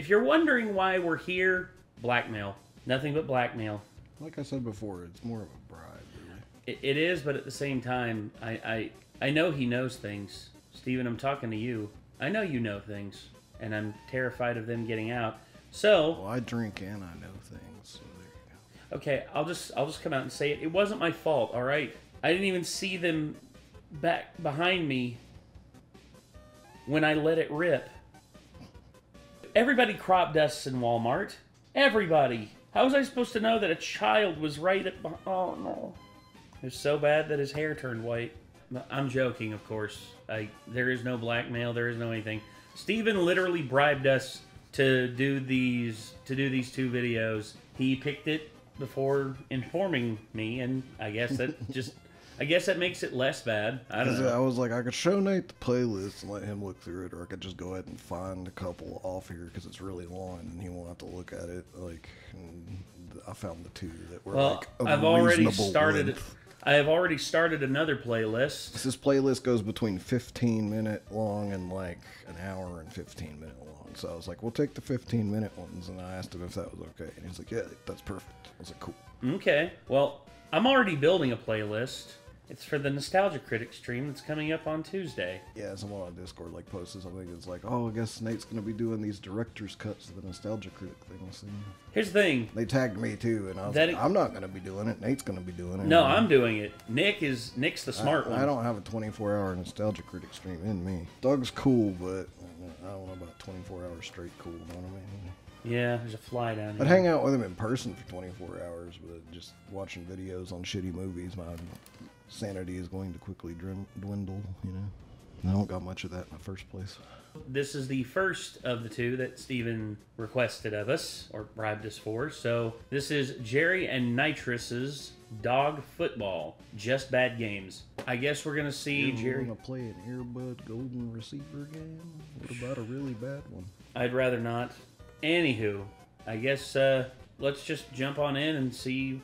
If you're wondering why we're here, blackmail. Nothing but blackmail. Like I said before, it's more of a bribe, really. It is, but at the same time, I know he knows things. Steven, I'm talking to you. I know you know things, and I'm terrified of them getting out. So, Well, I drink and I know things, so there you go. okay, I'll just come out and say it. It wasn't my fault, all right? I didn't even see them back behind me when I let it rip. Everybody crop dusts in Walmart. Everybody. How was I supposed to know that a child was right at... Oh, no. It was so bad that his hair turned white. I'm joking, of course. There is no blackmail. There is no anything. Steven literally bribed us to do these 2 videos. He picked it before informing me, and I guess that makes it less bad. I don't know. I was like, I could show Nate the playlist and let him look through it, or I could just go ahead and find a couple off here because it's really long and he won't have to look at it. Like, and I found the 2 that were like of I've a already reasonable started. length. I have already started another playlist. This playlist goes between 15-minute long and like an hour and 15-minute long. So I was like, we'll take the 15-minute ones, and I asked him if that was okay, and he's like, yeah, that's perfect. I was like, cool. Okay, well, I'm already building a playlist. It's for the Nostalgia Critic stream that's coming up on Tuesday. Yeah, someone on Discord like posted something that's like, oh, I guess Nate's gonna be doing these director's cuts of the Nostalgia Critic things. And Here's the thing. they tagged me too, and I was like, I'm not gonna be doing it. Nate's gonna be doing it. No, I'm doing it. Nick's the smart one. I don't have a 24-hour Nostalgia Critic stream in me. Doug's cool, but I don't know about 24 hours straight cool. You know what I mean? Yeah, there's a fly down here. I'd hang out with him in person for 24 hours, but just watching videos on shitty movies, my sanity is going to quickly dwindle, you know? And I don't got much of that in the first place. This is the first of the 2 that Steven requested of us, or bribed us for. So this is Jerry and Nitrus's Dog Football. Just bad games. I guess we're going to see Jerry... want to play an Earbud Golden Receiver game? What about a really bad one? I'd rather not. Anywho, I guess let's just jump on in and see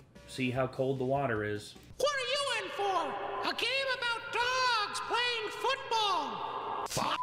how cold the water is. What are you in for? A game about dogs playing football? Fuck.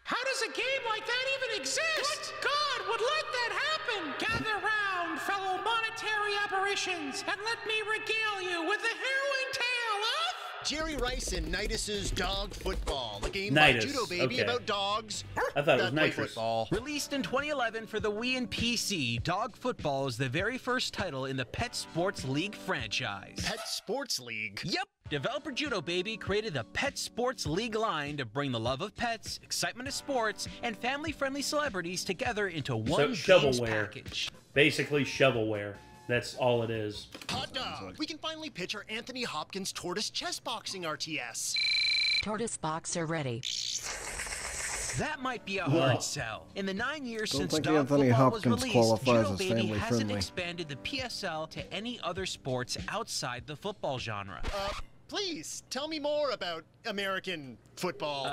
How does a game like that even exist? What God would let that happen? Gather round, fellow monetary apparitions, and let me regale you with the harrowing tale of... Jerry Rice and Nitus's Dog Football, a game Nidus, by Judo Baby okay. about dogs I thought it was that play Nitrous. football. Released in 2011 for the Wii and PC, Dog Football is the very first title in the Pet Sports League franchise. Pet Sports League. Yep. Developer Judo Baby created the Pet Sports League line to bring the love of pets, excitement of sports, and family-friendly celebrities together into one games shovelware. package. Basically shovelware. That's all it is. Hot dog. We can finally pitch our Anthony Hopkins Tortoise Chess Boxing RTS. Tortoise boxer ready. That might be a hard sell. In the 9 years Don't since think Dog Anthony Football Hopkins was released, qualifies Judo as Baby family hasn't friendly. expanded the PSL to any other sports outside the football genre. Please, tell me more about American football.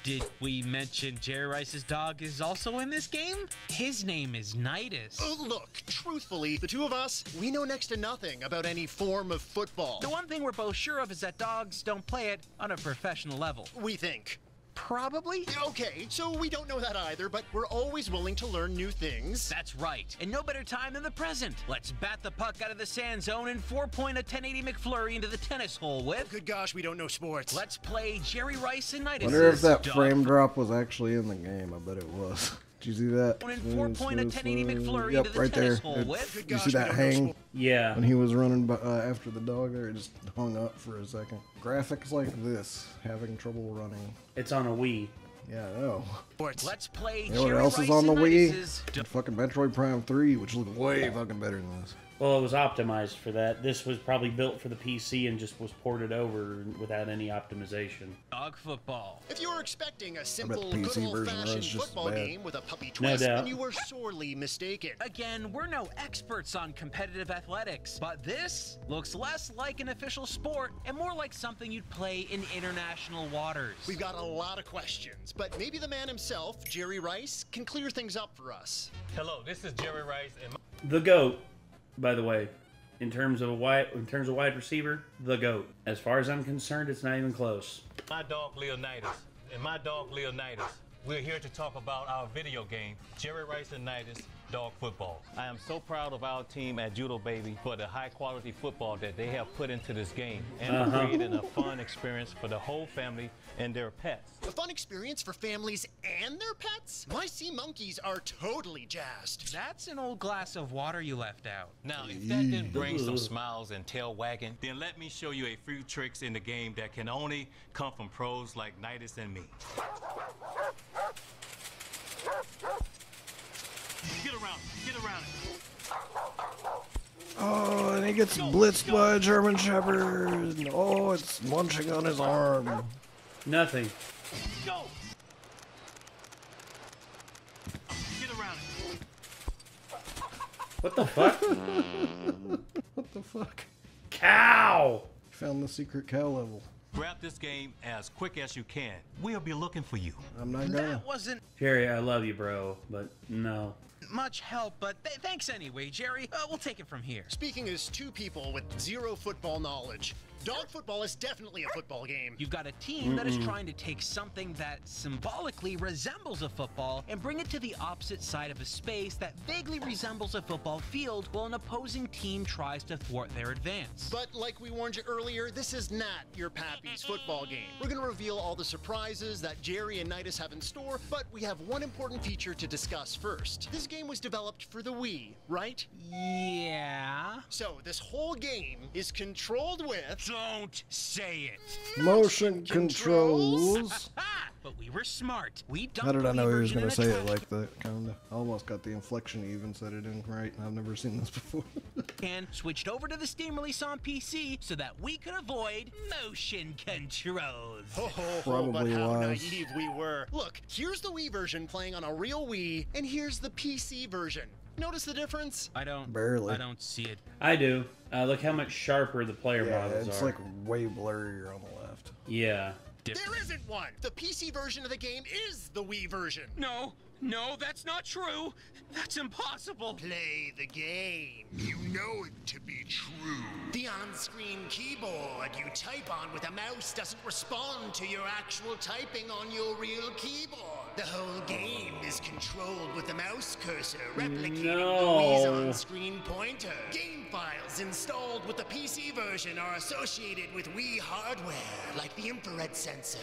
Did we mention Jerry Rice's dog is also in this game? His name is Nidus. Look, truthfully, the 2 of us, we know next to nothing about any form of football. The one thing we're both sure of is that dogs don't play it on a professional level. We think. Probably? Okay, so we don't know that either, but we're always willing to learn new things. That's right. And no better time than the present. Let's bat the puck out of the sand zone and 4-point a 1080 McFlurry into the tennis hole with... Good gosh, we don't know sports. Let's play Jerry Rice and Nidus. Wonder if that frame drop was actually in the game. I bet it was. Did you see that? And 4-point a 1080 McFlurry Yep, into the right there. tennis hole with... Good You gosh, see that we don't know hang? sports. Yeah. When he was running after the dog there, it just hung up for a second. Graphics like this, having trouble running. It's on a Wii. Yeah, I know. Let's play You know what Jerry else Rice is on the and Wii? Nidus's... Fucking Metroid Prime 3, which looked way fucking better than this. Well, it was optimized for that. This was probably built for the PC and just was ported over without any optimization. Dog football. If you were expecting a simple, the PC good version old-fashioned was just football bad. game with a puppy No twist, doubt. then you were sorely mistaken. Again, we're no experts on competitive athletics, but this looks less like an official sport and more like something you'd play in international waters. We've got a lot of questions, but maybe the man himself, Jerry Rice, can clear things up for us. Hello, this is Jerry Rice, and The GOAT, by the way, in terms of wide receiver, the GOAT. As far as I'm concerned, it's not even close. my dog Leonidas. And my dog Leonidas We're here to talk about our video game, Jerry Rice and Nidus Dog Football. I am so proud of our team at Judo Baby for the high quality football that they have put into this game and creating a fun experience for the whole family and their pets. A fun experience for families and their pets? My sea monkeys are totally jazzed. That's an old glass of water you left out. Now, if that didn't bring some smiles and tail wagging, then let me show you a few tricks in the game that can only come from pros like Nidus and me. Get around it. Oh, and he gets blitzed by a German Shepherd. Oh, it's munching on his arm. Nothing. Go! Get around it. What the fuck? What the fuck? Cow! Found the secret cow level. Grab this game as quick as you can. We'll be looking for you. I'm not gonna. That wasn't Jerry, I love you, bro, but no. much help, but thanks anyway, Jerry. We'll take it from here. Speaking as two people with zero football knowledge, dog football is definitely a football game. You've got a team that is trying to take something that symbolically resembles a football and bring it to the opposite side of a space that vaguely resembles a football field while an opposing team tries to thwart their advance. But like we warned you earlier, this is not your Pappy's football game. We're going to reveal all the surprises that Jerry and Nidus have in store, but we have one important feature to discuss first. This game was developed for the Wii, right? Yeah? So this whole game is controlled with... Don't say it. Motion controls. But we were smart. We dumped How did I know he was going gonna say it like that? Kinda. I almost got the inflection even said it in right. I've never seen this before. and switched over to the Steam release on PC so that we could avoid motion controls. Ho, ho, ho, Probably but how wise. naive we were. Look, here's the Wii version playing on a real Wii, and here's the PC version. Notice the difference? I don't Barely. see it. I do. Look how much sharper the player Yeah, models it's are. like way blurrier on the left. Yeah. There isn't one! The PC version of the game is the Wii version. No, that's not true. That's impossible. Play the game. You know it to be true. The on-screen keyboard you type on with a mouse doesn't respond to your actual typing on your real keyboard. The whole game is controlled with the mouse cursor replicating the Wii's on-screen pointer. Game files installed with the PC version are associated with Wii hardware, like the infrared sensor.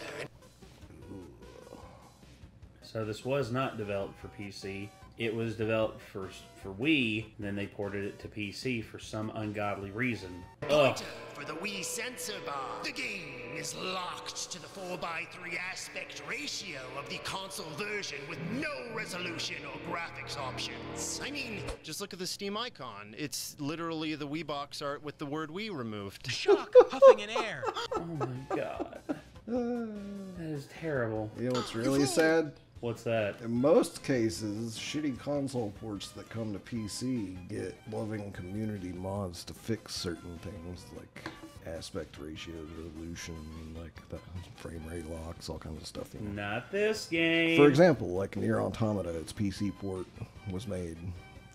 So this was not developed for PC. It was developed for Wii, and then they ported it to PC for some ungodly reason. Ugh. Pointer for the Wii sensor bar. The game is locked to the 4:3 aspect ratio of the console version with no resolution or graphics options. I mean, just look at the Steam icon. It's literally the Wii box art with the word Wii removed. Shock, huffing in air. Oh my god. That is terrible. You know what's really sad? What's that? In most cases, shitty console ports that come to PC get loving community mods to fix certain things like aspect ratios, resolution, like the frame rate locks, all kinds of stuff. You know? Not this game. For example, like Nier Automata, its PC port was made.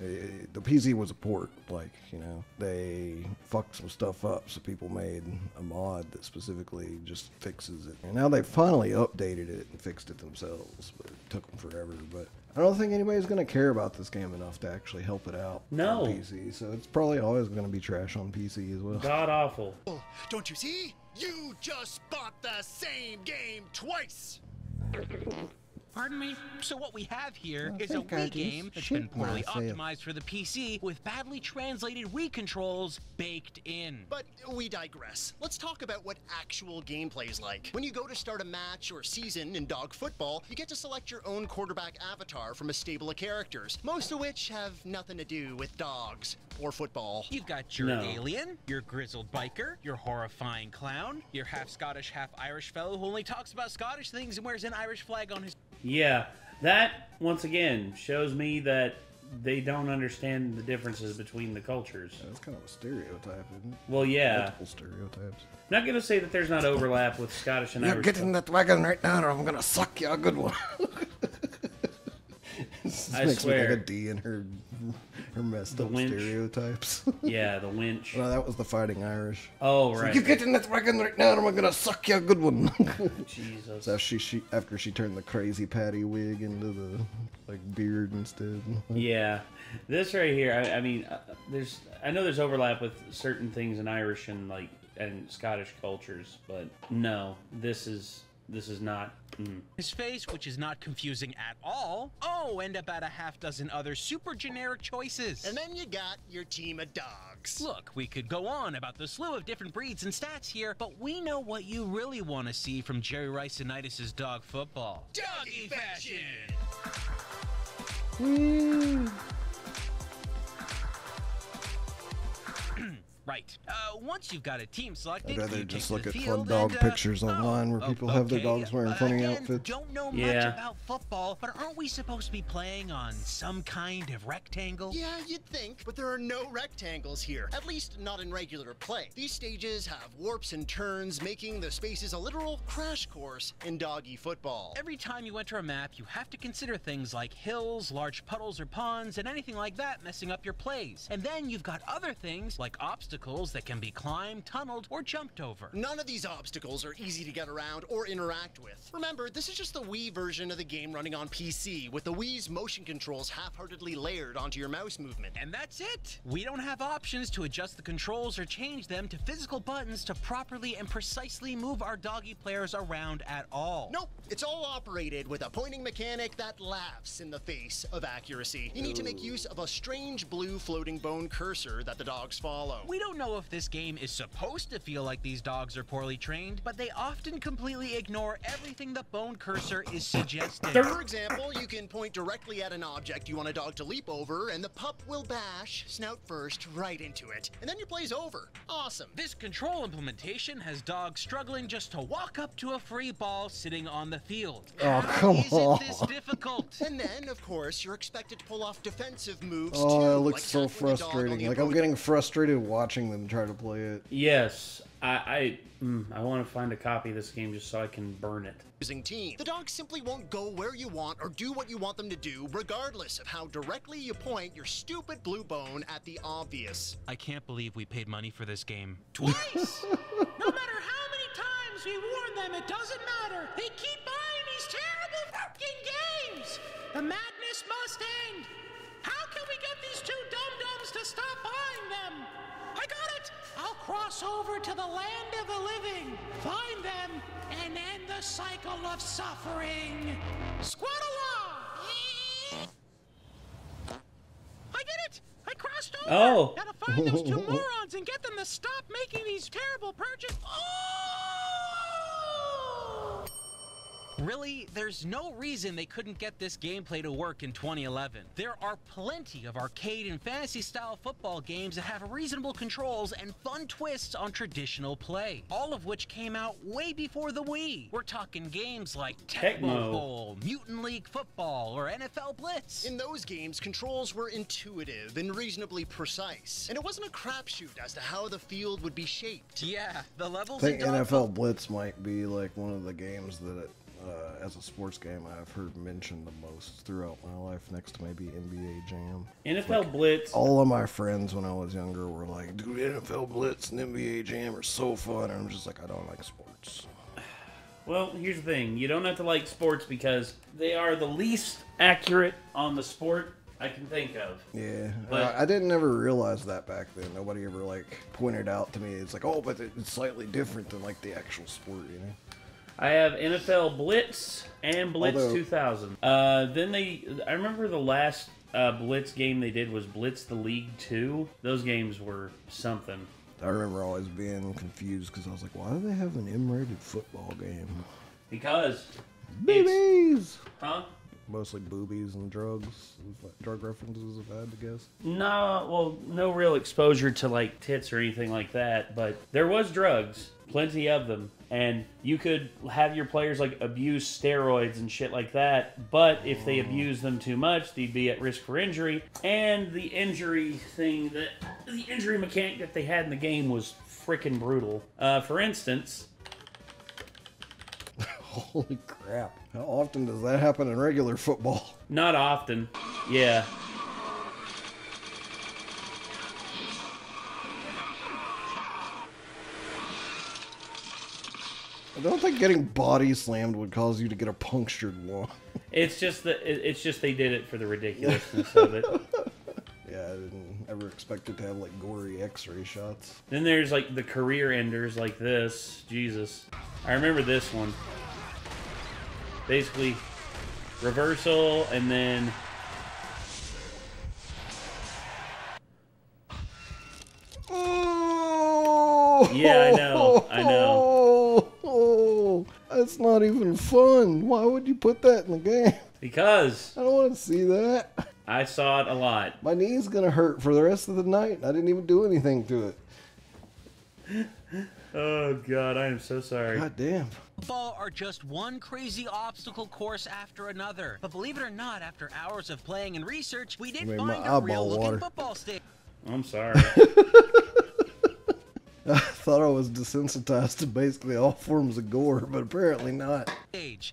The PC was a port, like, you know, they fucked some stuff up, so people made a mod that specifically just fixes it. And now they finally updated it and fixed it themselves, but it took them forever. But I don't think anybody's going to care about this game enough to actually help it out No. on PC, so it's probably always going to be trash on PC as well. God awful. Don't you see? You just bought the same game twice! Pardon me? So what we have here is a think I Wii just game that's shit been poorly myself. optimized for the PC with badly translated Wii controls baked in. But we digress. Let's talk about what actual gameplay is like. When you go to start a match or season in dog football, you get to select your own quarterback avatar from a stable of characters, most of which have nothing to do with dogs or football. You've got your No. alien, your grizzled biker, your horrifying clown, your half Scottish, half Irish fellow who only talks about Scottish things and wears an Irish flag on his... Yeah, that, once again, shows me that they don't understand the differences between the cultures. That's kind of a stereotype, isn't it? Well, yeah. Multiple stereotypes. I'm not going to say that there's not overlap with Scottish and Yeah, Irish. get in that wagon right now or I'm going to suck you a good one. This I makes me swear. like a D in her Her messed The up winch. stereotypes. Yeah, the winch. No, that was the Fighting Irish. Oh, So right. you get in that wagon right now, and I'm gonna suck you a good one. Jesus. So after she turned the crazy Patty wig into the like beard instead. Yeah, this right here. I mean, I know there's overlap with certain things in Irish and Scottish cultures, but no, this is not. His face, which is not confusing at all. Oh, and about a half dozen other super generic choices. And then you got your team of dogs. Look, we could go on about the slew of different breeds and stats here, but we know what you really want to see from Jerry Rice-A-Nitis' dog football. Doggy fashion! Right. Once you've got a team selected, I'd rather you just take look the at fun field dog and, pictures online where people have their okay, dogs wearing funny again, outfits. Don't know much Yeah. about football, but aren't we supposed to be playing on some kind of rectangle? Yeah, you'd think, but there are no rectangles here. At least not in regular play. These stages have warps and turns, making the spaces a literal crash course in doggy football. Every time you enter a map, you have to consider things like hills, large puddles or ponds, and anything like that messing up your plays. And then you've got other things like obstacles that can be climbed, tunneled, or jumped over. None of these obstacles are easy to get around or interact with. Remember, this is just the Wii version of the game running on PC, with the Wii's motion controls half-heartedly layered onto your mouse movement. And that's it! We don't have options to adjust the controls or change them to physical buttons to properly and precisely move our doggy players around at all. Nope, it's all operated with a pointing mechanic that laughs in the face of accuracy. You need to make use of a strange blue floating bone cursor that the dogs follow. We don't know if this game is supposed to feel like these dogs are poorly trained, but they often completely ignore everything the bone cursor is suggesting. For example, you can point directly at an object you want a dog to leap over, and the pup will bash, snout first, right into it. And then your play's over. Awesome. This control implementation has dogs struggling just to walk up to a free ball sitting on the field. Oh, How come is on. it this difficult? And then, of course, you're expected to pull off defensive moves Oh, too, it looks like so tackling the dog on frustrating. the Like I'm approach. getting frustrated watching them try to play it. Yes, I want to find a copy of this game just so I can burn it. Losing team. The dogs simply won't go where you want or do what you want them to do, regardless of how directly you point your stupid blue bone at the obvious. I can't believe we paid money for this game. Twice! No matter how many times we warn them, it doesn't matter. They keep buying these terrible fucking games. The madness must end. How can we get these two dum-dums to stop buying them? I got it! I'll cross over to the land of the living, find them, and end the cycle of suffering. Squaddle-Law! I did it! I crossed over! Oh. Gotta find those two morons and get them to stop making these terrible purchases. Oh! Really, there's no reason they couldn't get this gameplay to work in 2011. There are plenty of arcade and fantasy-style football games that have reasonable controls and fun twists on traditional play, all of which came out way before the Wii. We're talking games like Tecmo Tecmo. Bowl, Mutant League Football, or NFL Blitz. In those games, controls were intuitive and reasonably precise, and it wasn't a crapshoot as to how the field would be shaped. Yeah, the levels I think in Dog NFL Blitz might be like one of the games that, as a sports game, I've heard mentioned the most throughout my life, next to maybe NBA Jam. NFL Blitz. All of my friends when I was younger were like, dude, NFL Blitz and NBA Jam are so fun. And I'm just like, I don't like sports. Well, here's the thing. You don't have to like sports because they are the least accurate on the sport I can think of. Yeah, But- I didn't ever realize that back then. Nobody ever like pointed out to me. It's like, oh, but it's slightly different than like the actual sport, you know? I have NFL Blitz and Blitz Although- 2000. Then I remember the last Blitz game they did was Blitz the League 2. Those games were something. I remember always being confused because I was like, why do they have an M-rated football game? Because it's, Boobies! huh? Mostly boobies and drugs. Drug references, if I had to guess. No, well, no real exposure to like tits or anything like that, but there was drugs, plenty of them, and you could have your players like abuse steroids and shit like that, but if they abused them too much, they'd be at risk for injury, and the injury mechanic that they had in the game was freaking brutal. For instance, Holy crap. How often does that happen in regular football? not often, yeah. I don't think getting body slammed would cause you to get a punctured lung. It's just that it's just they did it for the ridiculousness of it. Yeah, I didn't ever expect it to have like gory X-ray shots. Then there's like the career enders like this. Jesus. I remember this one. Basically, reversal and then... Oh! Yeah, I know. I know. Oh, that's not even fun. Why would you put that in the game? Because I don't want to see that. I saw it a lot. My knee's gonna hurt for the rest of the night. I didn't even do anything to it. Oh, God, I am so sorry. God damn. Football are just one crazy obstacle course after another. But believe it or not, after hours of playing and research, we did Made my find a eyeball real-looking water. football stick. I'm sorry. I thought I was desensitized to basically all forms of gore, but apparently not.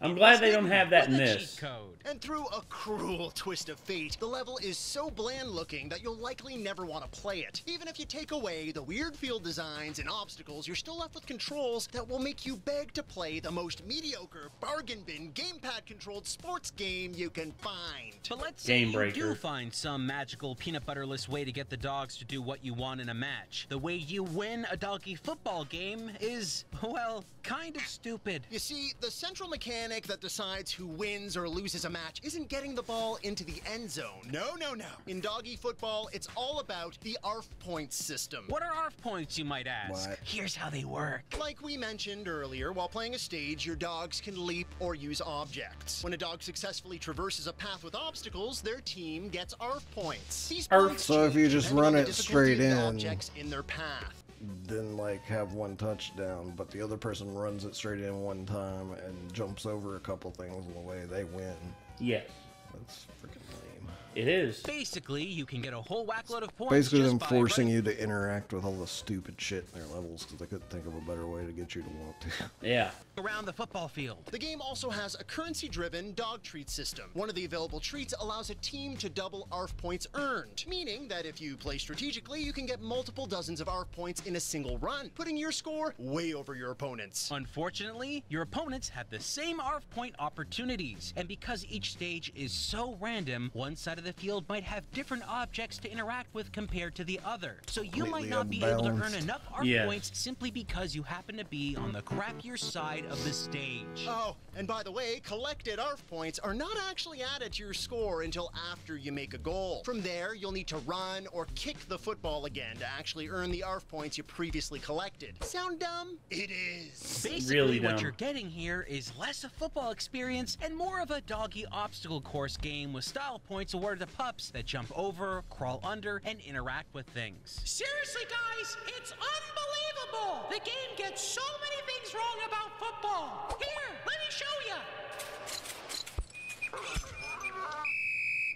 I'm glad they don't have that in With a this. cheat code. And through a cruel twist of fate, the level is so bland looking that you'll likely never want to play it. Even if you take away the weird field designs and obstacles, you're still left with controls that will make you beg to play the most mediocre, bargain bin, gamepad controlled sports game you can find. But let's say Game you breaker. do find some magical peanut butterless way to get the dogs to do what you want in a match. The way you win a doggy football game is, well, kind of stupid. You see, the central mechanic that decides who wins or loses a match isn't getting the ball into the end zone. No, no, no. In doggy football, it's all about the ARF points system. What are ARF points, you might ask? What? Here's how they work. Like we mentioned earlier, while playing a stage, your dogs can leap or use objects. When a dog successfully traverses a path with obstacles, their team gets ARF points. These ARF. points So if you change just depending run on it the difficulty straight of the in- objects in their path. Then like have one touchdown, but the other person runs it straight in one time and jumps over a couple things on the way, they win. Yes, That's freaking lame. it is. Basically, you can get a whole whackload of points Basically just them by forcing running you to interact with all the stupid shit in their levels because they couldn't think of a better way to get you to want to. Yeah. around the football field. The game also has a currency-driven dog treat system. One of the available treats allows a team to double ARF points earned, meaning that if you play strategically, you can get multiple dozens of ARF points in a single run, putting your score way over your opponent's. Unfortunately, your opponents have the same ARF point opportunities, and because each stage is so random, one side of the field might have different objects to interact with compared to the other. So you might Completely not be able to earn unbalanced. enough ARF Yes. points simply because you happen to be on the crappier side of the stage. Oh, and by the way, collected ARF points are not actually added to your score until after you make a goal. From there, you'll need to run or kick the football again to actually earn the ARF points you previously collected. Sound dumb? It is. Basically, Really what dumb. you're getting here is less a football experience and more of a doggy obstacle course game with style points awarded to pups that jump over, crawl under, and interact with things. Seriously, guys, it's unbelievable! The game gets so many things wrong about football. Here, let me show you.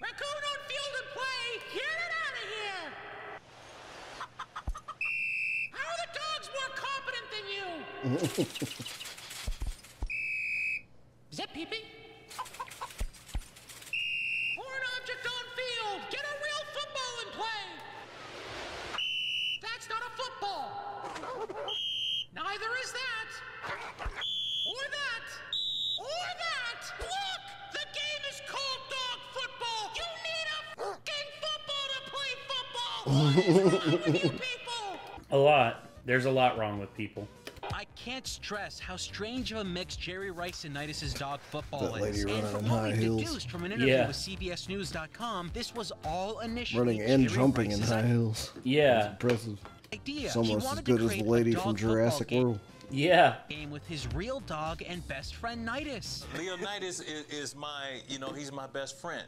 Raccoon on field and play. Get it out of here. How are the dogs more competent than you? Is that pee-pee? Foreign object on field. Get a real football and play. That's not a football. Neither is that. Or that. Or that. Look! The game is called dog football. You need a fucking football to play football. What is wrong with you people? A lot. There's a lot wrong with people. I can't stress how strange of a mix Jerry Rice-initis' dog football That lady is. running And from in what high we heels. deduced from an interview Yeah. with CBSNews.com, this was all initially Running and Jerry jumping in Rice's high heels. Yeah. Impressive. idea. It's He almost as wanted good to as the create a lady dog from football Jurassic game. World. Yeah. Game with his real dog and best friend Nidus. Leonidas is my, he's my best friend.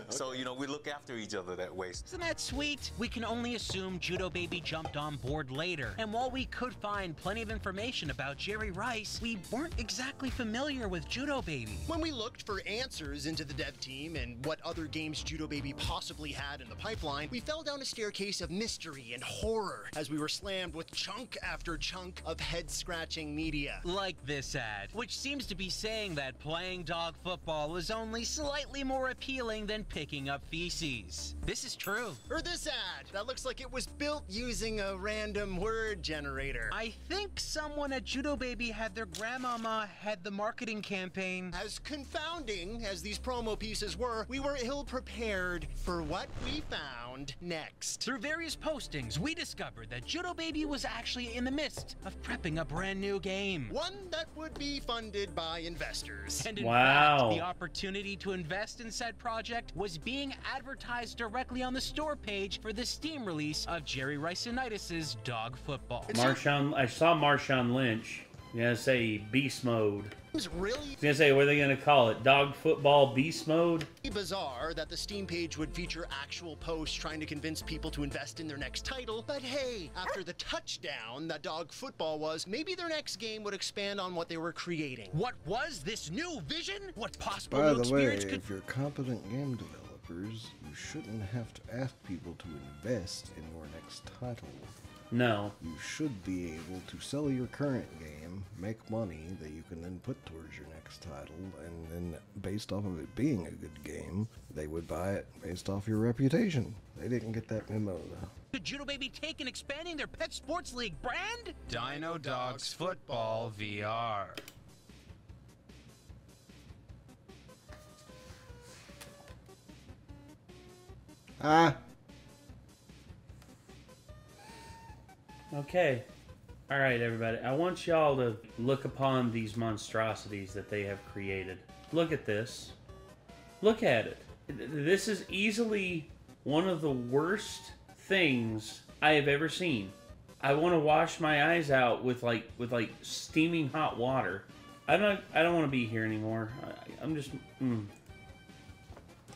So, we look after each other that way. Isn't that sweet? We can only assume Judo Baby jumped on board later. And while we could find plenty of information about Jerry Rice, we weren't exactly familiar with Judo Baby. When we looked for answers into the dev team and what other games Judo Baby possibly had in the pipeline, we fell down a staircase of mystery and horror as we were slammed with chunk after chunk of head-scratching eye-catching media. Like this ad, which seems to be saying that playing dog football is only slightly more appealing than picking up feces. This is true. Or this ad that looks like it was built using a random word generator. I think someone at Judo Baby had their grandmama head the marketing campaign. As confounding as these promo pieces were, we were ill-prepared for what we found next. Through various postings, we discovered that Judo Baby was actually in the midst of prepping a brand new game. One that would be funded by investors. And in Wow. fact, the opportunity to invest in said project was being advertised directly on the store page for the Steam release of Jerry Rice-Initis' Dog Football. Marshawn, I saw Marshawn Lynch. You gonna say beast mode? It's really I was gonna say, what are they gonna call it? Dog football beast mode? bizarre that the Steam page would feature actual posts trying to convince people to invest in their next title, but hey, after the touchdown that Dog Football was, maybe their next game would expand on what they were creating. What was this new vision? What possible By new the way, experience could... if you're competent game developers, you shouldn't have to ask people to invest in your next title. No. You should be able to sell your current game, make money that you can then put towards your next title, and then based off of it being a good game, they would buy it based off your reputation. They didn't get that memo though. Could Judo Baby take in expanding their Pet Sports League brand? Dino Dogs Football VR. Ah! Okay. All right, everybody. I want y'all to look upon these monstrosities that they have created. Look at this. Look at it. This is easily one of the worst things I have ever seen. I want to wash my eyes out with like steaming hot water. I don't want to be here anymore. I'm just.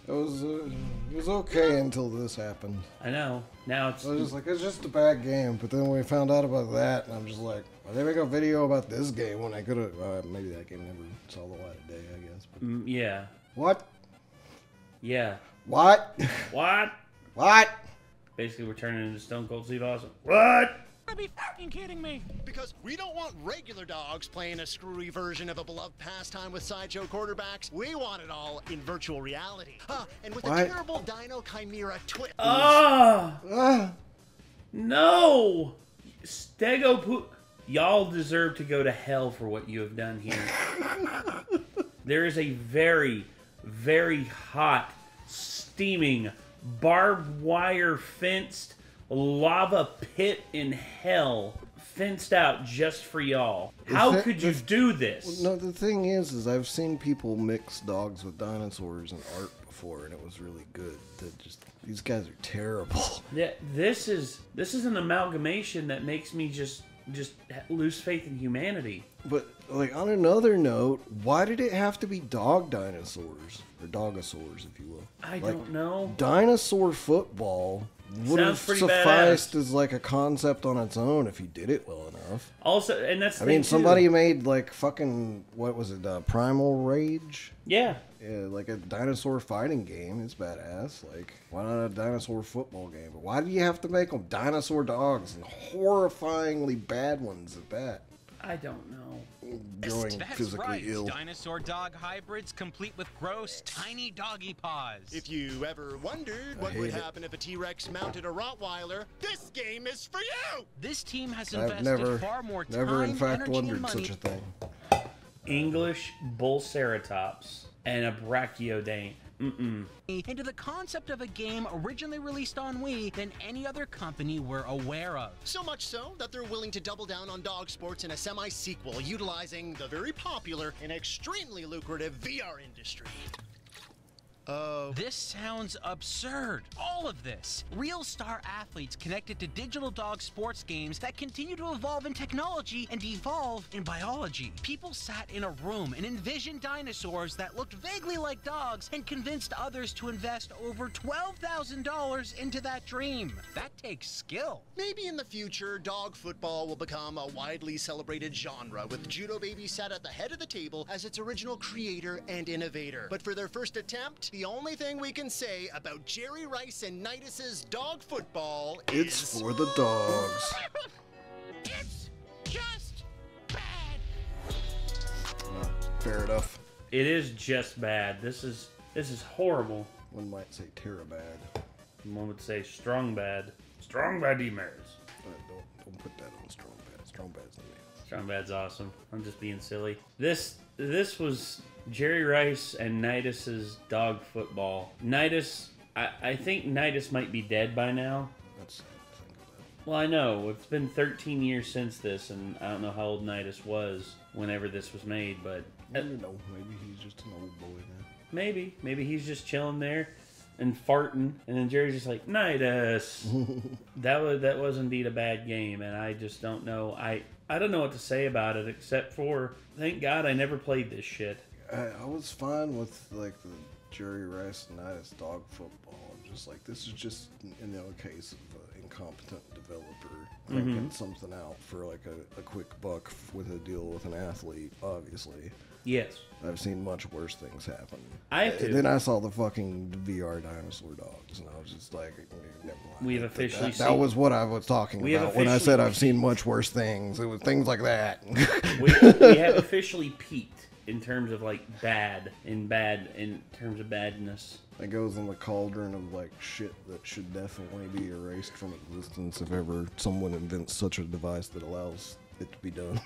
It was okay until this happened. I know. Now it's. I was just like, it's just a bad game. But then we found out about that, and I'm just like, why they make a video about this game when I could have? Maybe that game never saw the light of day, I guess. But... Yeah. What? Yeah. What? What? What? Basically, we're turning into Stone Cold Steve Austin. What? Gotta be fucking kidding me. Because we don't want regular dogs playing a screwy version of a beloved pastime with sideshow quarterbacks. We want it all in virtual reality. And with What? a terrible Dino Chimera twist. Ah! No! Stego y'all deserve to go to hell for what you have done here. There is a very, very hot, steaming, barbed wire fenced lava pit in hell fenced out just for y'all. How could you do this? No, the thing is I've seen people mix dogs with dinosaurs in art before, and it was really good. These guys are terrible. Yeah, this is an amalgamation that makes me just lose faith in humanity. But like on another note, why did it have to be dog dinosaurs or dogosaurs, if you will? I don't know. Dinosaur football would have Sounds pretty sufficed badass. as like a concept on its own if you did it well enough. Also, and that's the I mean, thing, somebody too. made like fucking what was it? Primal Rage. Yeah. Yeah, like a dinosaur fighting game. It's badass. Like, why not a dinosaur football game? But why do you have to make them dinosaur dogs and horrifyingly bad ones at that? I don't know. Growing That's physically right. ill. Dinosaur dog hybrids complete with gross, tiny doggy paws. If you ever wondered what hate would it. happen if a T-Rex mounted a Rottweiler, this game is for you! This team has I've invested far more time, never in fact energy, wondered and money. such a thing. English Bullceratops and a Brachiodain. Into the concept of a game originally released on Wii than any other company we're aware of. So much so that they're willing to double down on dog sports in a semi-sequel utilizing the very popular and extremely lucrative VR industry. This sounds absurd. All of this. Real star athletes connected to digital dog sports games that continue to evolve in technology and evolve in biology. People sat in a room and envisioned dinosaurs that looked vaguely like dogs and convinced others to invest over $12,000 into that dream. That takes skill. Maybe in the future, dog football will become a widely celebrated genre, with Judo Baby sat at the head of the table as its original creator and innovator. But for their first attempt, the only thing we can say about Jerry Rice-Initis' Dog Football It's is... for the dogs. It's just bad. Fair enough. It is just bad. This is horrible. One might say terror bad. One would say strong bad. Strong bad emails. Don't put that on strong bad. Strong bad's the name. Strong bad's awesome. I'm just being silly. This was Jerry Rice and Nidus's dog football. Nidus, I think Nidus might be dead by now. That's sad to think about. Well, I know. It's been 13 years since this, and I don't know how old Nidus was whenever this was made, but... I don't know. Maybe he's just an old boy now. Maybe he's just chilling there and farting, and then Jerry's just like, Nidus. That was indeed a bad game, and I just don't know. I don't know what to say about it except for thank God I never played this shit. I was fine with like the Jerry Rice and Nidus dog football. I'm just like, this is just another case of an incompetent developer cranking something out for like a quick buck with a deal with an athlete. Obviously. Yes. I've seen much worse things happen. I have too. Then I saw the fucking VR dinosaur dogs, and I was just like, never mind. We have officially that was what I was talking about when I said I've seen much worse things. It was things like that. we have officially peaked in terms of like in terms of badness. It goes in the cauldron of like shit that should definitely be erased from existence if ever someone invents such a device that allows it to be done.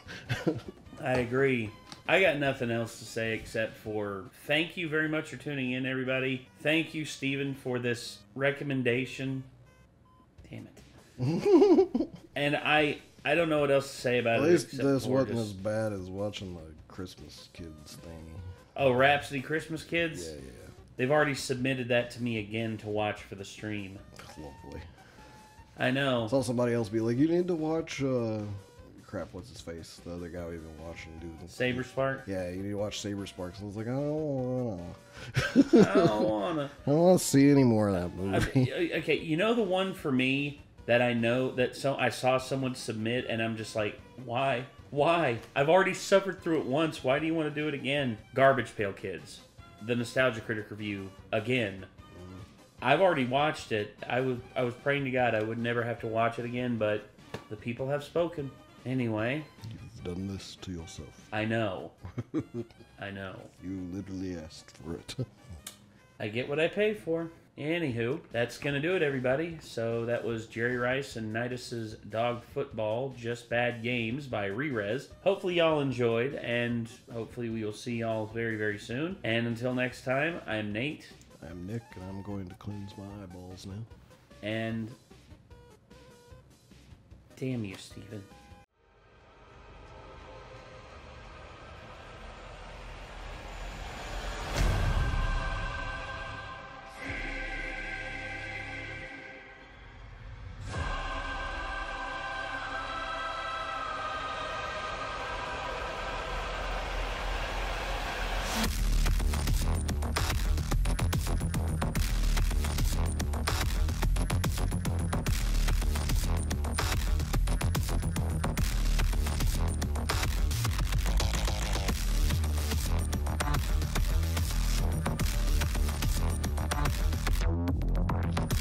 I agree. I got nothing else to say except for thank you very much for tuning in, everybody. Thank you, Steven, for this recommendation. Damn it. And I don't know what else to say about At it. least except this for wasn't just- as bad as watching the Christmas Kids thing. Oh, Rhapsody Christmas Kids? Yeah. They've already submitted that to me again to watch for the stream. Lovely. I know. I saw somebody else be like, you need to watch, crap, what's his face? The other guy we've been watching do Saber Spark? Yeah, you need to watch Saber Sparks. I was like, I don't wanna. I don't wanna. I don't want to see any more of that movie. Okay, you know the one for me that I know that I saw someone submit and I'm just like, why? Why? I've already suffered through it once. Why do you want to do it again? Garbage Pail Kids. The Nostalgia Critic review again. I've already watched it. I was praying to God I would never have to watch it again, but the people have spoken. Anyway. You've done this to yourself. I know. I know. You literally asked for it. I get what I pay for. Anywho, that's going to do it, everybody. So that was Jerry Rice and Nidus's Dog Football, Just Bad Games by Re-Rez. Hopefully y'all enjoyed, and hopefully we will see y'all very, very soon. And until next time, I'm Nate. I'm Nick, and I'm going to cleanse my eyeballs now. And damn you, Steven.